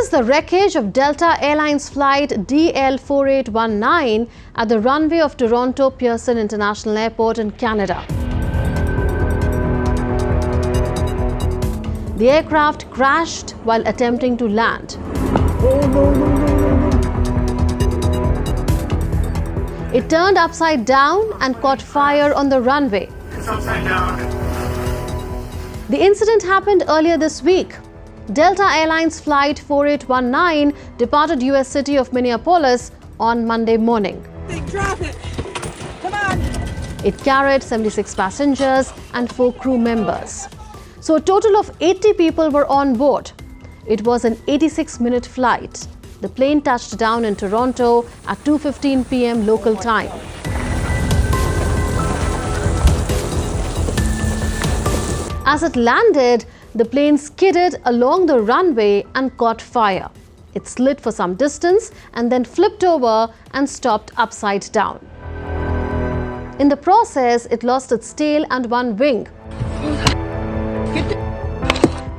is the wreckage of Delta Airlines flight DL4819 at the runway of Toronto Pearson International Airport in Canada. The aircraft crashed while attempting to land. Oh, no. It turned upside down and caught fire on the runway. It's upside down. The incident happened earlier this week. Delta Airlines flight 4819 departed US city of Minneapolis on Monday morning. Drop it. Come on. It carried 76 passengers and 4 crew members. So a total of 80 people were on board. It was an 86-minute flight. The plane touched down in Toronto at 2:15 p.m. local time. As it landed, the plane skidded along the runway and caught fire. It slid for some distance and then flipped over and stopped upside down. In the process, it lost its tail and one wing.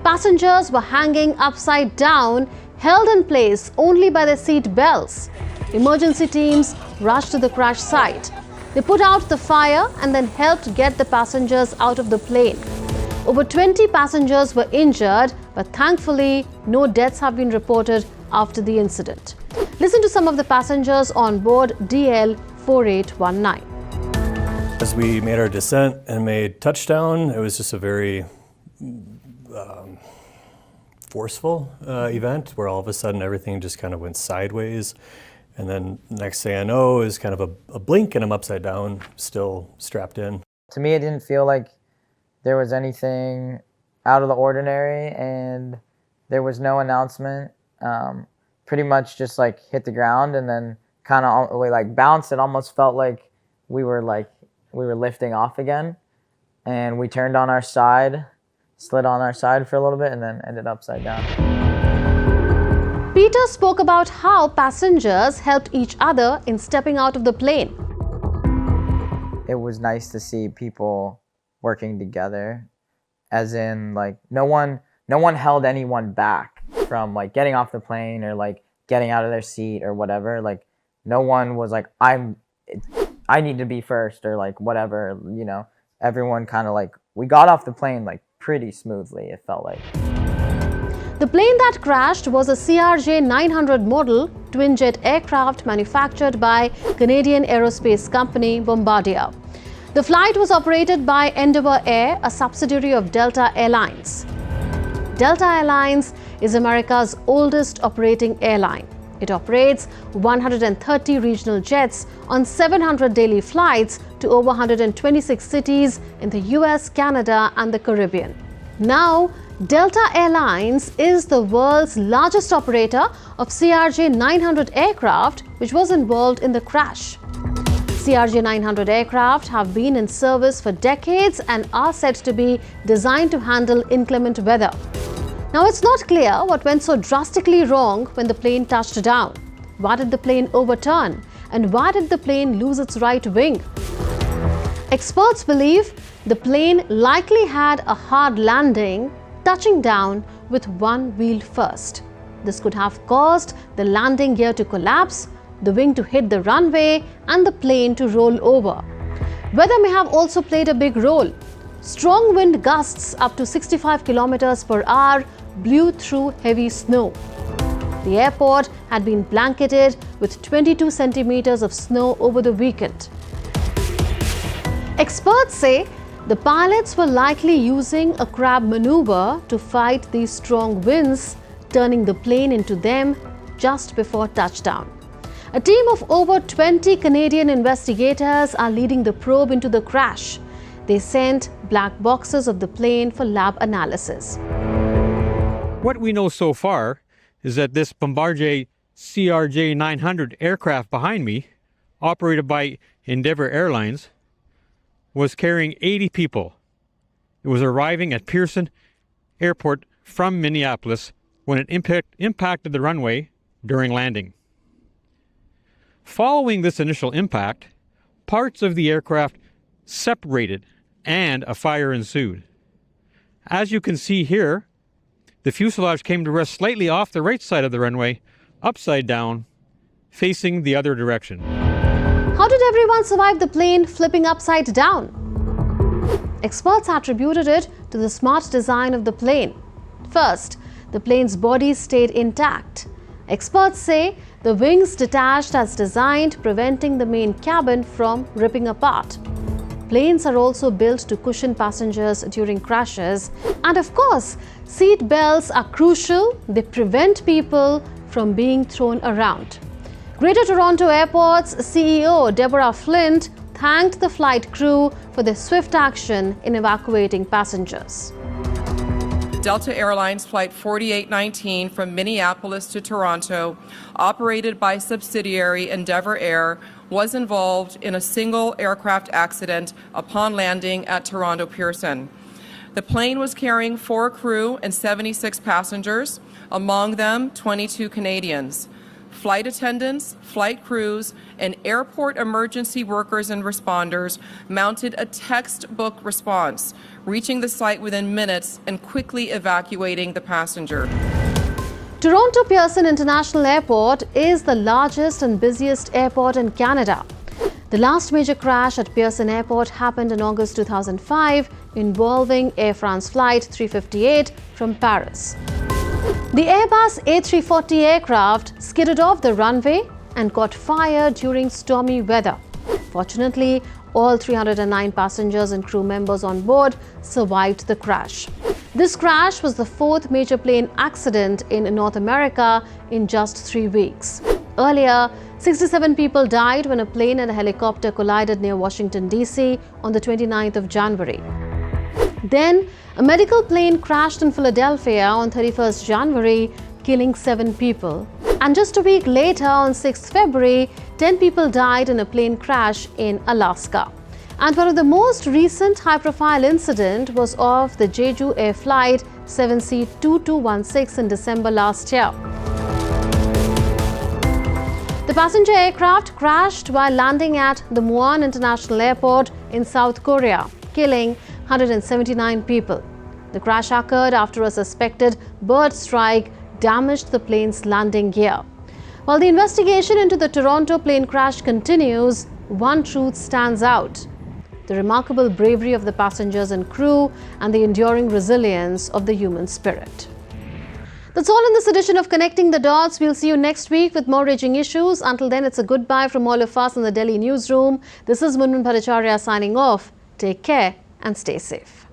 Passengers were hanging upside down, held in place only by their seat belts. Emergency teams rushed to the crash site. They put out the fire and then helped get the passengers out of the plane. Over 20 passengers were injured, but thankfully, no deaths have been reported after the incident. Listen to some of the passengers on board DL4819. As we made our descent and made touchdown, it was just a very forceful event where all of a sudden everything just kind of went sideways. And then next thing I know is kind of a blink and I'm upside down, still strapped in. To me, it didn't feel like there was anything out of the ordinary, and there was no announcement. Pretty much just like hit the ground and then kind of like bounced. It almost felt like we were lifting off again, and we turned on our side, slid on our side for a little bit, and then ended upside down. Peter spoke about how passengers helped each other in stepping out of the plane. It was nice to see people working together, as in like no one held anyone back from like getting off the plane or like getting out of their seat or whatever. Like no one was like, I need to be first or like whatever, you know. Everyone kind of like, we got off the plane like pretty smoothly, it felt like. The plane that crashed was a CRJ-900 model twin-jet aircraft manufactured by Canadian aerospace company Bombardier. The flight was operated by Endeavour Air, a subsidiary of Delta Airlines. Delta Airlines is America's oldest operating airline. It operates 130 regional jets on 700 daily flights to over 126 cities in the US, Canada, and the Caribbean. Now, Delta Airlines is the world's largest operator of CRJ-900 aircraft, which was involved in the crash. CRJ-900 aircraft have been in service for decades and are said to be designed to handle inclement weather. Now, it's not clear what went so drastically wrong when the plane touched down. Why did the plane overturn? And why did the plane lose its right wing? Experts believe the plane likely had a hard landing, touching down with one wheel first. This could have caused the landing gear to collapse, the wing to hit the runway, and the plane to roll over. Weather may have also played a big role. Strong wind gusts up to 65 kilometers per hour blew through heavy snow. The airport had been blanketed with 22 centimeters of snow over the weekend. Experts say the pilots were likely using a crab maneuver to fight these strong winds, turning the plane into them just before touchdown. A team of over 20 Canadian investigators are leading the probe into the crash. They sent black boxes of the plane for lab analysis. What we know so far is that this Bombardier CRJ-900 aircraft behind me, operated by Endeavour Airlines, was carrying 80 people. It was arriving at Pearson Airport from Minneapolis when it impacted the runway during landing. Following this initial impact, parts of the aircraft separated and a fire ensued. As you can see here, The fuselage came to rest slightly off the right side of the runway, upside down, facing the other direction. How did everyone survive the plane flipping upside down? Experts attributed it to the smart design of the plane. First, the plane's body stayed intact. Experts say the wings detached as designed, preventing the main cabin from ripping apart. Planes are also built to cushion passengers during crashes. And of course, seat belts are crucial. They prevent people from being thrown around. Greater Toronto Airport's CEO Deborah Flint thanked the flight crew for their swift action in evacuating passengers. Delta Airlines Flight 4819 from Minneapolis to Toronto, operated by subsidiary Endeavour Air, was involved in a single aircraft accident upon landing at Toronto Pearson. The plane was carrying 4 crew and 76 passengers, among them 22 Canadians. Flight attendants, flight crews, and airport emergency workers and responders mounted a textbook response, reaching the site within minutes and quickly evacuating the passenger. Toronto Pearson International Airport is the largest and busiest airport in Canada. The last major crash at Pearson Airport happened in August 2005, involving Air France Flight 358 from Paris. The Airbus A340 aircraft skidded off the runway and caught fire during stormy weather. Fortunately, all 309 passengers and crew members on board survived the crash. This crash was the 4th major plane accident in North America in just 3 weeks. Earlier, 67 people died when a plane and a helicopter collided near Washington, D.C. on the 29th of January. Then, a medical plane crashed in Philadelphia on 31st January, killing 7 people. And just a week later, on 6th February, 10 people died in a plane crash in Alaska. And one of the most recent high-profile incident was of the Jeju Air Flight 7C2216 in December last year. The passenger aircraft crashed while landing at the Muan International Airport in South Korea, killing 179 people. The crash occurred after a suspected bird strike damaged the plane's landing gear. While the investigation into the Toronto plane crash continues, one truth stands out: the remarkable bravery of the passengers and crew and the enduring resilience of the human spirit. That's all in this edition of Connecting the Dots. We'll see you next week with more raging issues. Until then, it's a goodbye from all of us in the Delhi newsroom. This is Munmun Bhattacharya signing off. Take care and stay safe.